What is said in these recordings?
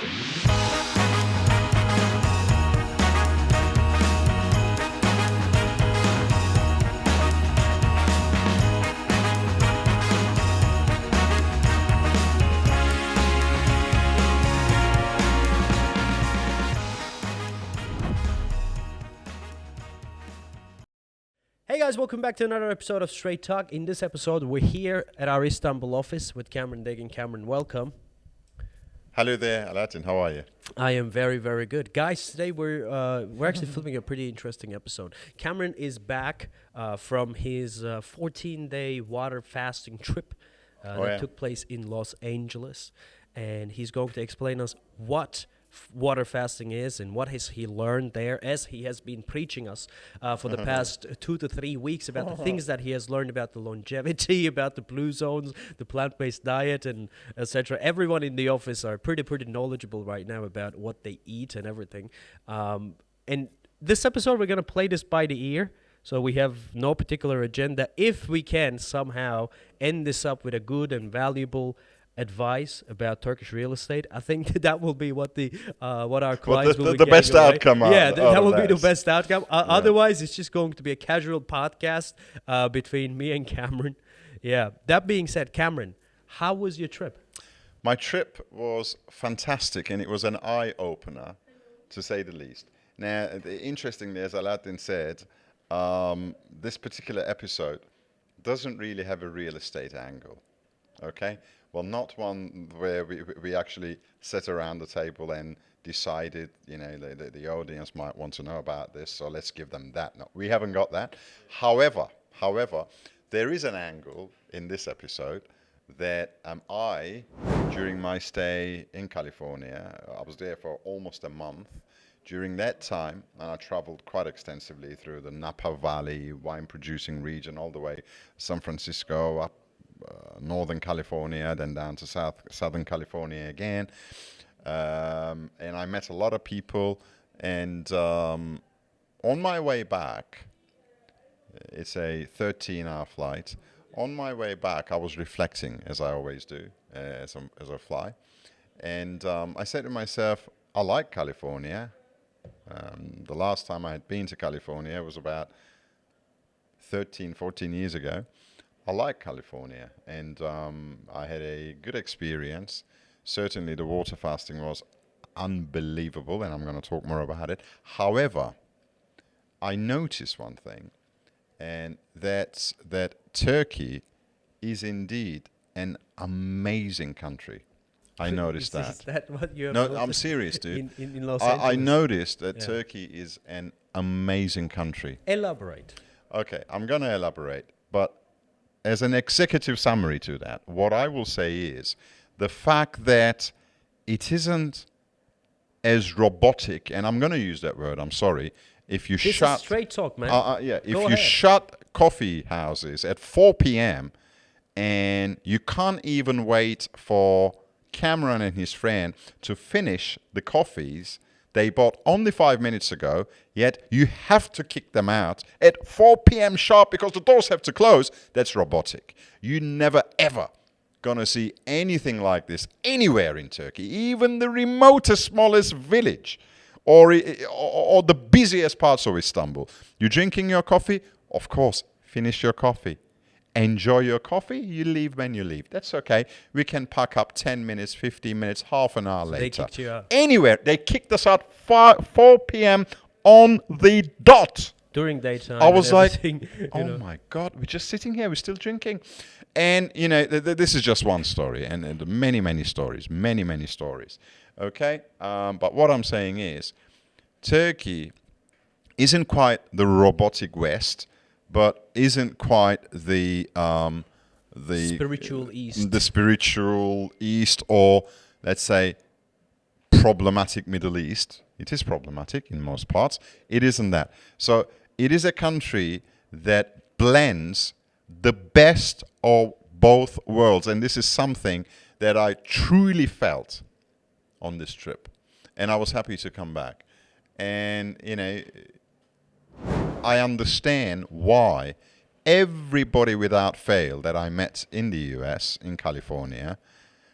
Hey guys, welcome back to another episode of Straight Talk. In this episode, we're here at our Istanbul office with Cameron Deggin. Cameron, welcome. Hello there, Alaattin. How are you? I am very, very good. Guys, today we're actually filming a pretty interesting episode. Cameron is back from his 14-day water fasting trip that took place in Los Angeles. And he's going to explain us what water fasting is and what has he learned there, as he has been preaching us for the past 2 to 3 weeks about the things that he has learned about the longevity, about the blue zones, the plant-based diet, and etc. Everyone in the office are pretty knowledgeable right now about what they eat and everything. And this episode, we're going to play this by the ear. So we have no particular agenda. If we can somehow end this up with a good and valuable advice about Turkish real estate, I think that will be what our clients will be the best outcome. Yeah, that will be the best outcome. Otherwise, it's just going to be a casual podcast between me and Cameron. Yeah. That being said, Cameron, how was your trip? My trip was fantastic, and it was an eye-opener, to say the least. Now, interestingly, as Alaattin said, this particular episode doesn't really have a real estate angle. Okay? Well, not one where we actually sat around the table and decided, the audience might want to know about this, so let's give them that. No, we haven't got that. However, there is an angle in this episode that during my stay in California, I was there for almost a month. During that time, and I traveled quite extensively through the Napa Valley wine-producing region, all the way San Francisco, up Northern California, then down to Southern California again, and I met a lot of people. And on my way back, it's a 13-hour flight. On my way back, I was reflecting, as I always do, as I fly, and I said to myself, I like California. The last time I had been to California was about 14 years ago. I like California, and I had a good experience. Certainly the water fasting was unbelievable, and I'm going to talk more about it. However, I noticed one thing, and that's that Turkey is indeed an amazing country. I noticed that. Is that what you have No, noticed? I'm serious, dude. In Los Angeles? I noticed that Turkey is an amazing country. Elaborate. Okay, I'm going to elaborate, but as an executive summary to that, what I will say is the fact that it isn't as robotic, and I'm going to use that word, I'm sorry, if you This is straight talk, man. if Go you ahead. shut coffee houses at 4 p.m. and you can't even wait for Cameron and his friend to finish the coffees they bought only 5 minutes ago, yet you have to kick them out at 4 p.m. sharp because the doors have to close. That's robotic. You never, ever gonna see anything like this anywhere in Turkey, even the remotest, smallest village or the busiest parts of Istanbul. You're drinking your coffee? Of course, finish your coffee. Enjoy your coffee, you leave when you leave. That's okay. We can pack up 10 minutes, 15 minutes, half an hour later. They kicked you out. Anywhere. They kicked us out 4 p.m. on the dot. During daytime. I was like, oh my God, we're just sitting here, we're still drinking. And, this is just one story, and many stories, many stories. Okay? But what I'm saying is, Turkey isn't quite the robotic West, but isn't quite the spiritual East. The spiritual East, or let's say problematic Middle East. It is problematic in most parts. It isn't that. So it is a country that blends the best of both worlds, and this is something that I truly felt on this trip, and I was happy to come back. And I understand why everybody without fail that I met in the US, in California,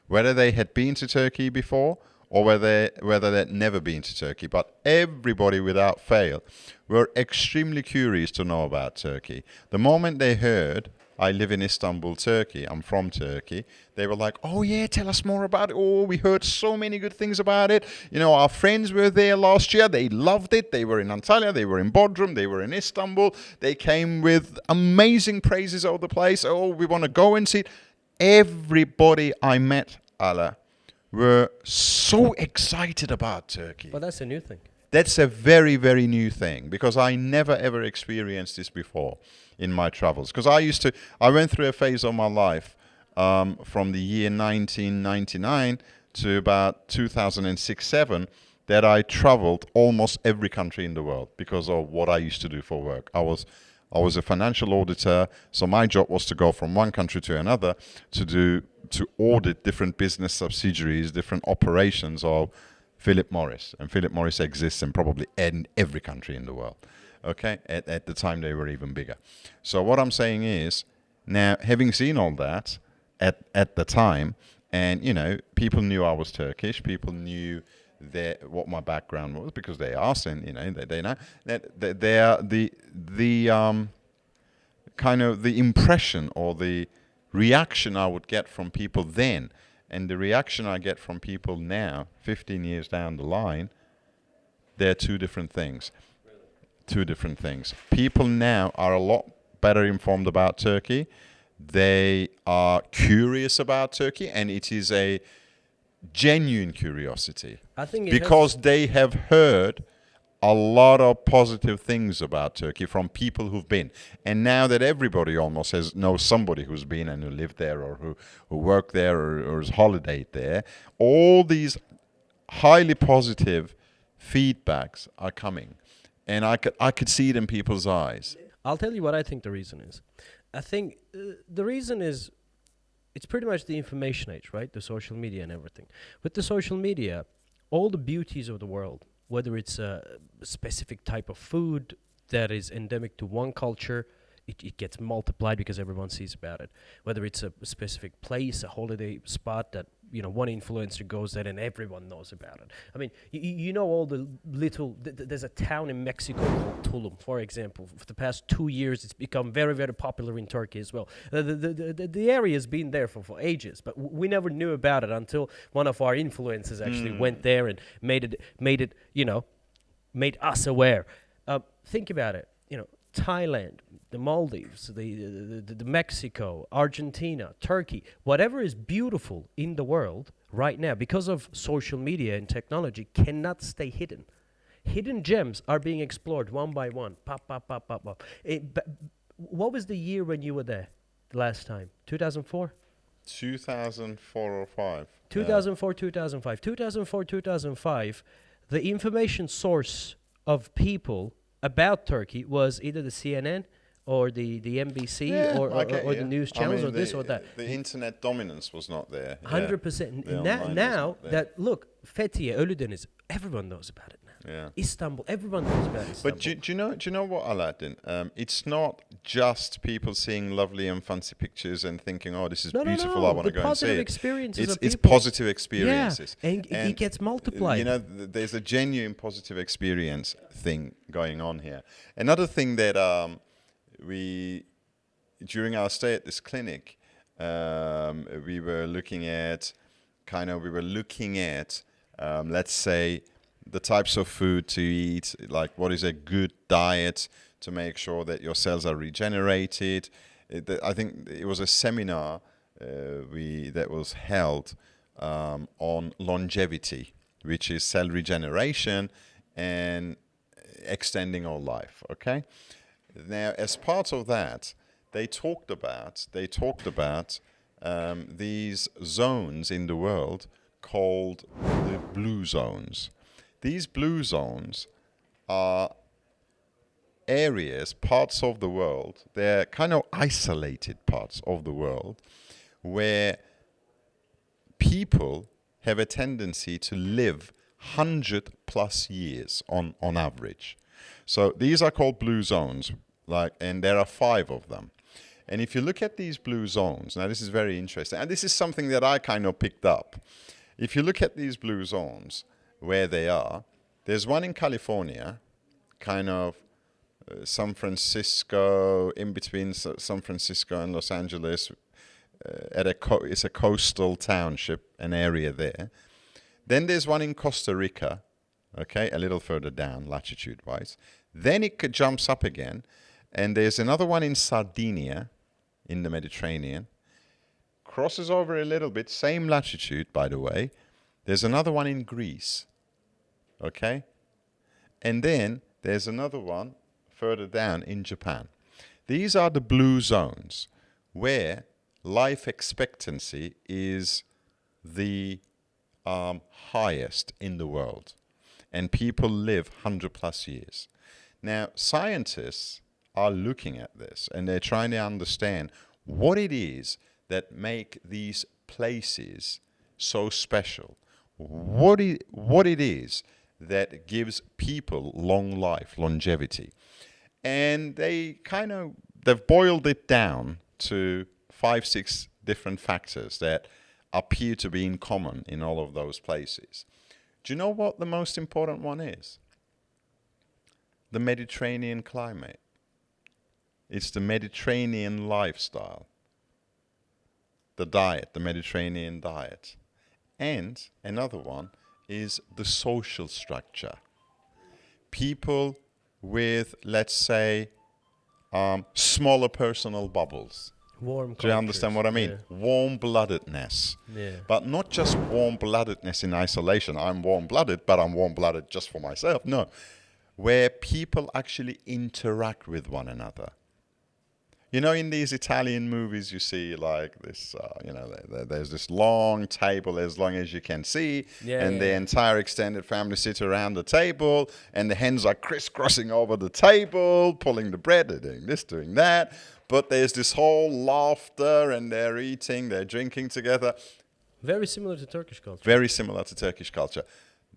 whether they had been to Turkey before or whether they'd never been to Turkey, but everybody without fail were extremely curious to know about Turkey. The moment they heard, I live in Istanbul, Turkey, I'm from Turkey, they were like, oh yeah, tell us more about it. Oh, we heard so many good things about it. You know, our friends were there last year. They loved it. They were in Antalya, they were in Bodrum, they were in Istanbul. They came with amazing praises of the place. Oh, we want to go and see it. Everybody I met, Ala, were so excited about Turkey. But that's a new thing. That's a very, very new thing, because I never ever experienced this before in my travels. Because I went through a phase of my life from the year 1999 to about 2006-07 that I traveled almost every country in the world because of what I used to do for work. I was a financial auditor, so my job was to go from one country to another to audit different business subsidiaries, different operations of Philip Morris. And Philip Morris exists in probably in every country in the world. Okay, at the time they were even bigger. So what I'm saying is, now having seen all that at the time, and you know, people knew I was Turkish, people knew what my background was because they asked, and you know, they know that they are the kind of the impression or the reaction I would get from people then, and the reaction I get from people now, 15 years down the line, they're two different things. Two different things. People now are a lot better informed about Turkey. They are curious about Turkey, and it is a genuine curiosity. I think because they have heard a lot of positive things about Turkey from people who've been. And now that everybody almost knows somebody who's been and who lived there, or who worked there, or has holidayed there, all these highly positive feedbacks are coming. And I could see it in people's eyes. I'll tell you what I think the reason is. I think the reason is it's pretty much the information age, right? The social media and everything. With the social media, all the beauties of the world, whether it's a specific type of food that is endemic to one culture, it gets multiplied because everyone sees about it. Whether it's a specific place, a holiday spot that, you know, one influencer goes there and everyone knows about it. I mean, you know, all the little, there's a town in Mexico called Tulum, for example. For the past 2 years, it's become very, very popular in Turkey as well. The area has been there for ages, but we never knew about it until one of our influencers actually went there and made it, you know, made us aware. Think about it, you know, Thailand, the Maldives, the Mexico, Argentina, Turkey, whatever is beautiful in the world right now because of social media and technology cannot stay hidden. Hidden gems are being explored one by one. Pop, pop, pop, pop, pop. What was the year when you were there the last time? 2004? 2004 or 5. 2004, 2005. 2004, 2005, the information source of people about Turkey was either the CNN or the NBC or the news channels, or this or that. The internet dominance was not there. 100%. Now that, look, Fethiye, Ölüdeniz, everyone knows about it now. Yeah. Istanbul, everyone knows about Istanbul. But do you know what, Alaattin? It's not just people seeing lovely and fancy pictures and thinking, oh, this is beautiful, I want to go and see it. It's positive experiences. Yeah, and it gets multiplied. You know, there's a genuine positive experience thing going on here. Another thing that during our stay at this clinic, we were looking at, let's say, the types of food to eat, like what is a good diet to make sure that your cells are regenerated. I think it was a seminar that was held on longevity, which is cell regeneration and extending our life. Okay. Now, as part of that, they talked about these zones in the world called the blue zones. These blue zones are areas, parts of the world, they're kind of isolated parts of the world where people have a tendency to live 100+ years on average. So these are called blue zones, and there are 5 of them. And if you look at these blue zones, now this is very interesting, and this is something that I kind of picked up. if you look at these blue zones, where they are, there's one in California, kind of San Francisco, in between San Francisco and Los Angeles, it's a coastal township, an area there. Then there's one in Costa Rica, okay, a little further down latitude-wise. Then it jumps up again, and there's another one in Sardinia, in the Mediterranean. Crosses over a little bit, same latitude, by the way. There's another one in Greece, okay? And then there's another one further down in Japan. These are the blue zones where life expectancy is the highest in the world, and people live 100 plus years. Now, scientists are looking at this, and they're trying to understand what it is that make these places so special. What it is that gives people long life, longevity. And they've boiled it down to 5-6 different factors that appear to be in common in all of those places. Do you know what the most important one is? The Mediterranean climate. It's the Mediterranean lifestyle. The diet, the Mediterranean diet. And another one is the social structure. People with, let's say, smaller personal bubbles. Warm Do you understand what I mean? Yeah. Warm-bloodedness. Yeah. But not just warm-bloodedness in isolation. I'm warm-blooded, but I'm warm-blooded just for myself. No. Where people actually interact with one another. You know, in these Italian movies, you see like this, there's this long table as long as you can see, the entire extended family sit around the table, and the hens are crisscrossing over the table, pulling the bread, they're doing this, doing that. But there's this whole laughter, and they're eating, they're drinking together. Very similar to Turkish culture. Very similar to Turkish culture.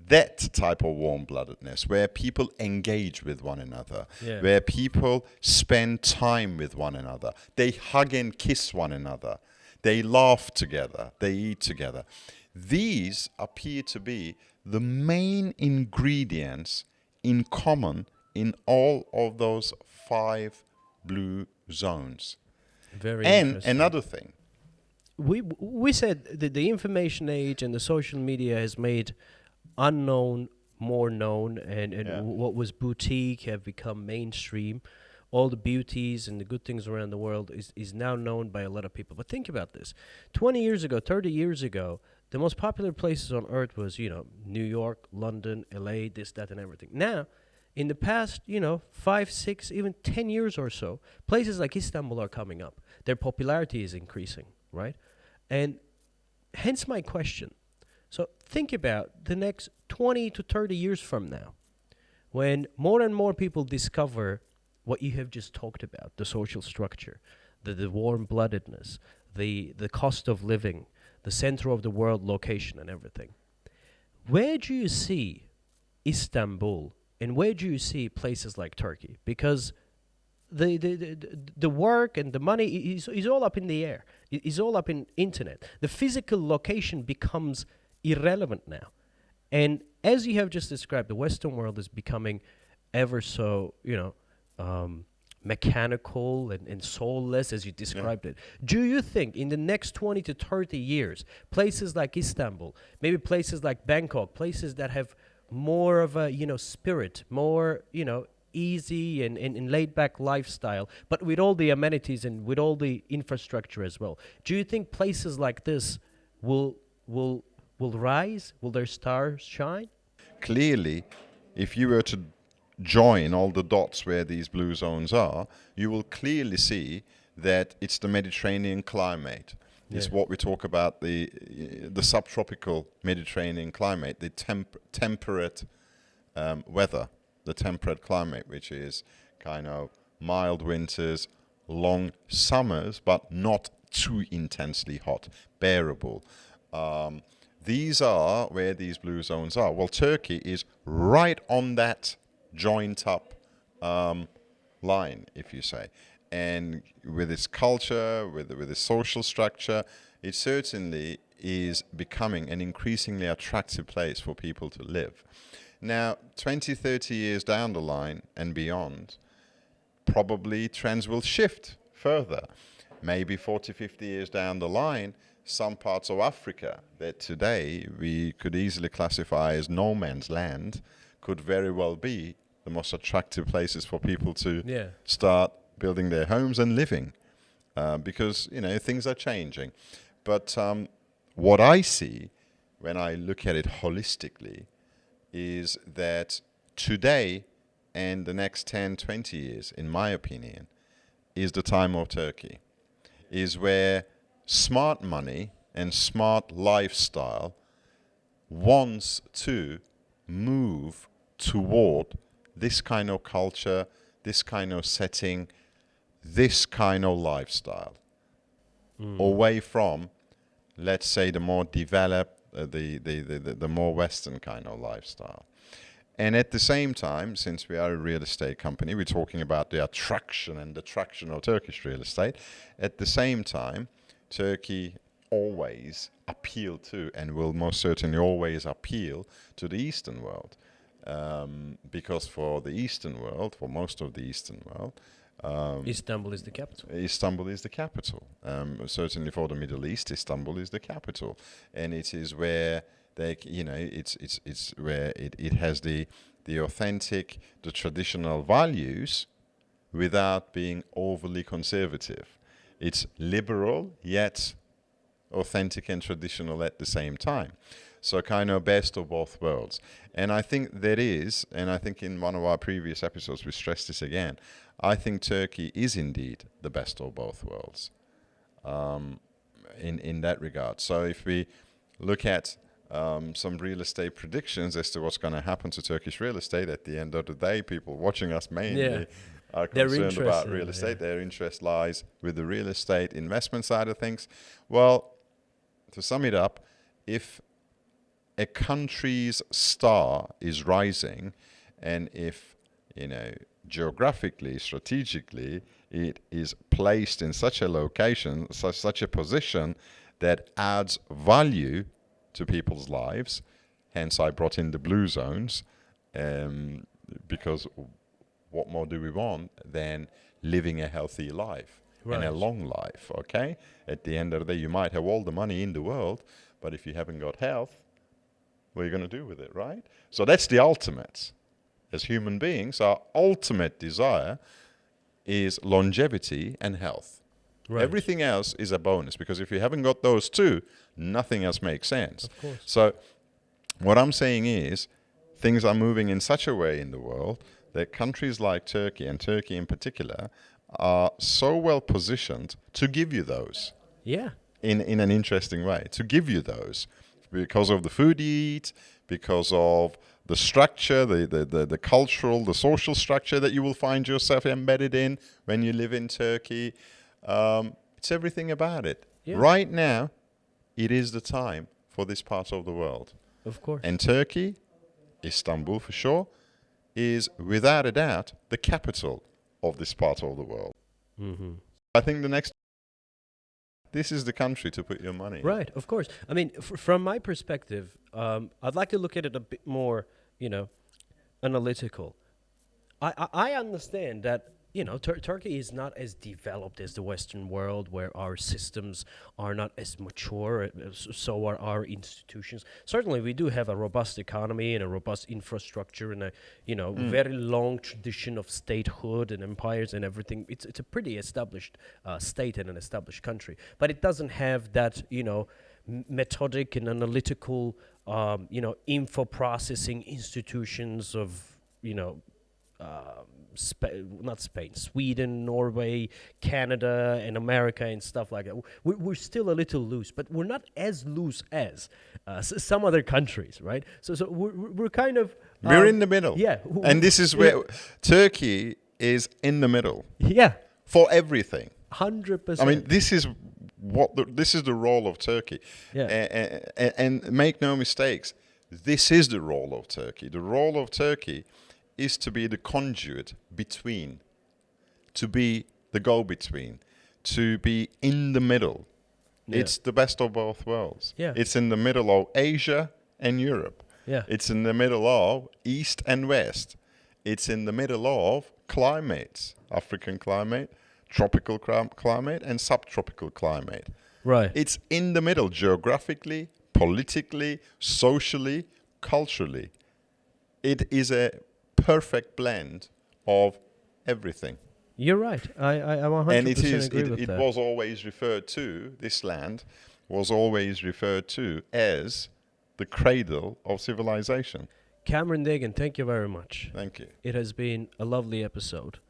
That type of warm-bloodedness, where people engage with one another, where people spend time with one another, they hug and kiss one another, they laugh together, they eat together. These appear to be the main ingredients in common in all of those 5 blue zones. Very and interesting. Another thing. We said that the information age and the social media has made unknown more known, and what was boutique have become mainstream. All the beauties and the good things around the world is now known by a lot of people. But think about this. 20 years ago, 30 years ago, the most popular places on earth was, New York, London, LA, this, that, and everything. Now, in the past, 5, 6, even 10 years or so, places like Istanbul are coming up. Their popularity is increasing, right? And hence my question. So think about the next 20 to 30 years from now, when more and more people discover what you have just talked about, the social structure, the warm-bloodedness, the cost of living, the center of the world location and everything. Where do you see Istanbul, and where do you see places like Turkey? Because the work and the money is all up in the air. It's all up in internet. The physical location becomes irrelevant now. And as you have just described, the Western world is becoming ever so, mechanical and soulless, as you described it. Do you think in the next 20 to 30 years, places like Istanbul, maybe places like Bangkok, places that have more of a, spirit, more, easy and laid-back lifestyle, but with all the amenities and with all the infrastructure as well, do you think places like this will rise? Will their stars shine? Clearly, if you were to join all the dots where these blue zones are, you will clearly see that it's the Mediterranean climate. It's what we talk about, the subtropical Mediterranean climate, the temperate weather, the temperate climate, which is kind of mild winters, long summers, but not too intensely hot, bearable. These are where these blue zones are. Well, Turkey is right on that joint up line, if you say. And with its culture, with its social structure, it certainly is becoming an increasingly attractive place for people to live. Now, 20, 30 years down the line and beyond, probably trends will shift further. Maybe 40, 50 years down the line, some parts of Africa that today we could easily classify as no man's land could very well be the most attractive places for people to start building their homes and living, because things are changing. But what I see when I look at it holistically is that today and the next 10, 20 years, in my opinion, is the time of Turkey, is where smart money and smart lifestyle wants to move toward this kind of culture, this kind of setting, this kind of lifestyle, away from, let's say, the more developed, the more Western kind of lifestyle. And at the same time, since we are a real estate company, we're talking about the attraction and attraction of Turkish real estate. At the same time, Turkey always appealed to, and will most certainly always appeal to, the Eastern world. Because for the Eastern world, for most of the Eastern world, Istanbul is the capital. Istanbul is the capital. Certainly for the Middle East, Istanbul is the capital, and it is where it's where it has the authentic, the traditional values, without being overly conservative. It's liberal yet authentic and traditional at the same time. So kind of best of both worlds. And I think that is, and I think in one of our previous episodes we stressed this again, I think Turkey is indeed the best of both worlds in that regard. So if we look at some real estate predictions as to what's going to happen to Turkish real estate, at the end of the day, people watching us mainly are concerned about real estate. Their interest lies with the real estate investment side of things. Well, to sum it up, if a country's star is rising, and if, geographically, strategically, it is placed in such a location, such a position that adds value to people's lives, hence I brought in the blue zones, because what more do we want than living a healthy life and a long life, okay? At the end of the day, you might have all the money in the world, but if you haven't got health, what are you going to do with it, right? So that's the ultimate. As human beings, our ultimate desire is longevity and health. Right. Everything else is a bonus, because if you haven't got those two, nothing else makes sense. Of course. So what I'm saying is, things are moving in such a way in the world that countries like Turkey, and Turkey in particular, are so well positioned to give you those. Yeah. In an interesting way, to give you those. Because of the food you eat, because of the structure, the cultural, the social structure that you will find yourself embedded in when you live in Turkey. It's everything about it. Yeah. Right now, it is the time for this part of the world. Of course. And Turkey, Istanbul for sure, is without a doubt the capital of this part of the world. Mm-hmm. I think this is the country to put your money in. Right, of course. I mean, from my perspective, I'd like to look at it a bit more, analytical. I understand that, Turkey is not as developed as the Western world, where our systems are not as mature, so are our institutions. Certainly, we do have a robust economy and a robust infrastructure and a, very long tradition of statehood and empires and everything. It's a pretty established state and an established country. But it doesn't have that, methodic and analytical, info processing institutions of, not Spain, Sweden, Norway, Canada, and America and stuff like that. We're still a little loose, but we're not as loose as some other countries, right? So we're kind of... we're in the middle. Yeah. And this is where Turkey is in the middle. Yeah. For everything. 100%. I mean, this is the role of Turkey. Yeah. And make no mistakes, this is the role of Turkey. The role of Turkey is to be the conduit between, to be the go-between, to be in the middle Yeah. It's the best of both worlds. Yeah. It's in the middle of Asia and Europe. Yeah. It's in the middle of East and West. It's in the middle of climates, African climate, tropical climate, and subtropical climate. Right. It's in the middle geographically, politically, socially, culturally. It is a perfect blend of everything. You're right. I 100% And agree with it that. was always referred to, this land was always referred to as the cradle of civilization. Cameron Deggin, thank you very much. Thank you. It has been a lovely episode.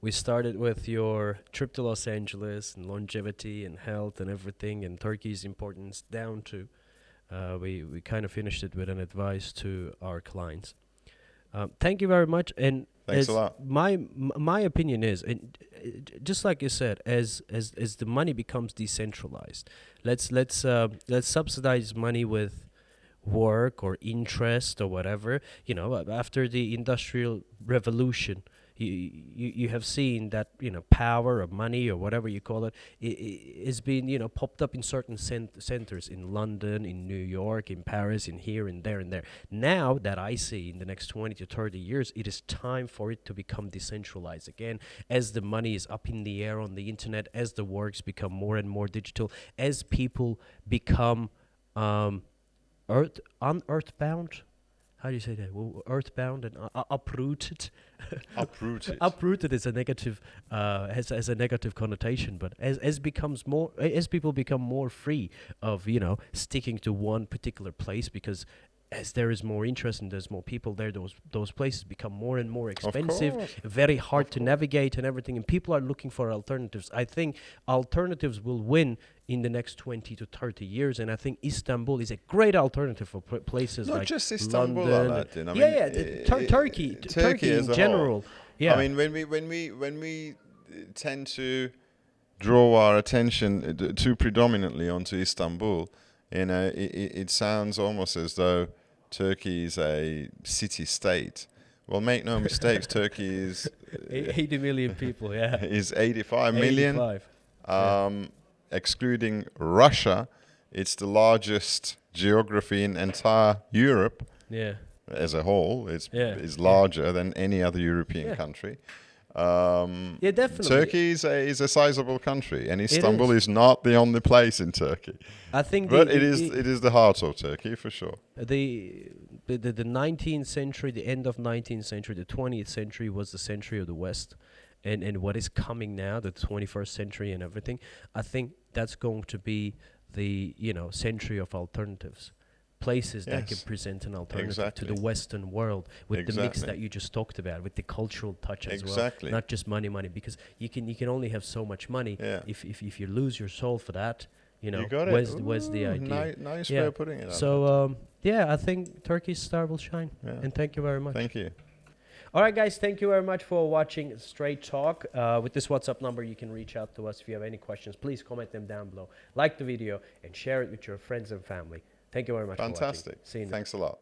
We started with your trip to Los Angeles and longevity and health and everything and Turkey's importance down to we kind of finished it with an advice to our clients. Thank you very much. And Thanks a lot. My opinion is, and just like you said, as the money becomes decentralized, let's subsidize money with work or interest or whatever. You know, after the Industrial Revolution, you have seen that, you know, power or money or whatever you call it is being, you know, popped up in certain centers in London, in New York, in Paris, in here and there and there. Now that I see in the next 20 to 30 years, it is time for it to become decentralized again, as the money is up in the air on the internet, as the works become more and more digital, as people become unearthbound. How do you say that? Well, earthbound and uprooted. Uprooted. Uprooted is a negative, has a negative connotation. But as people become more free of, you know, sticking to one particular place, because as there is more interest and there's more people there, those places become more and more expensive, very hard to navigate and everything, and people are looking for alternatives. I think alternatives will win in the next 20 to 30 years, and I think Istanbul is a great alternative for places Not like just Istanbul, London. Alaattin. I mean, Turkey as in a general. whole. Yeah. I mean, when we tend to draw our attention too predominantly onto Istanbul, you know, it sounds almost as though Turkey is a city-state. Well, make no mistakes, Turkey is 80 million people, yeah. is 85 million. 85. Excluding Russia, it's the largest geography in entire Europe. Yeah. As a whole, is Yeah. larger than any other European Yeah. country. Yeah, definitely. Turkey is a sizable country, and Istanbul is not the only place in Turkey. I think But it is the heart of Turkey for sure. the 19th century, the end of 19th century, the 20th century was the century of the West, and what is coming now, the 21st century and everything, I think that's going to be the, you know, century of alternatives. Places that can present an alternative to the Western world with the mix that you just talked about, with the cultural touch as well, not just money, because you can only have so much money. If you lose your soul for that, you know, where's the idea? Nice way of putting it. So I think Turkey's star will shine. And thank you very much. Thank you. All right, guys, thank you very much for watching Straight Talk. With this WhatsApp number, you can reach out to us if you have any questions. Please comment them down below. Like the video and share it with your friends and family. Thank you very much. Fantastic. For watching. See you next. Thanks a lot.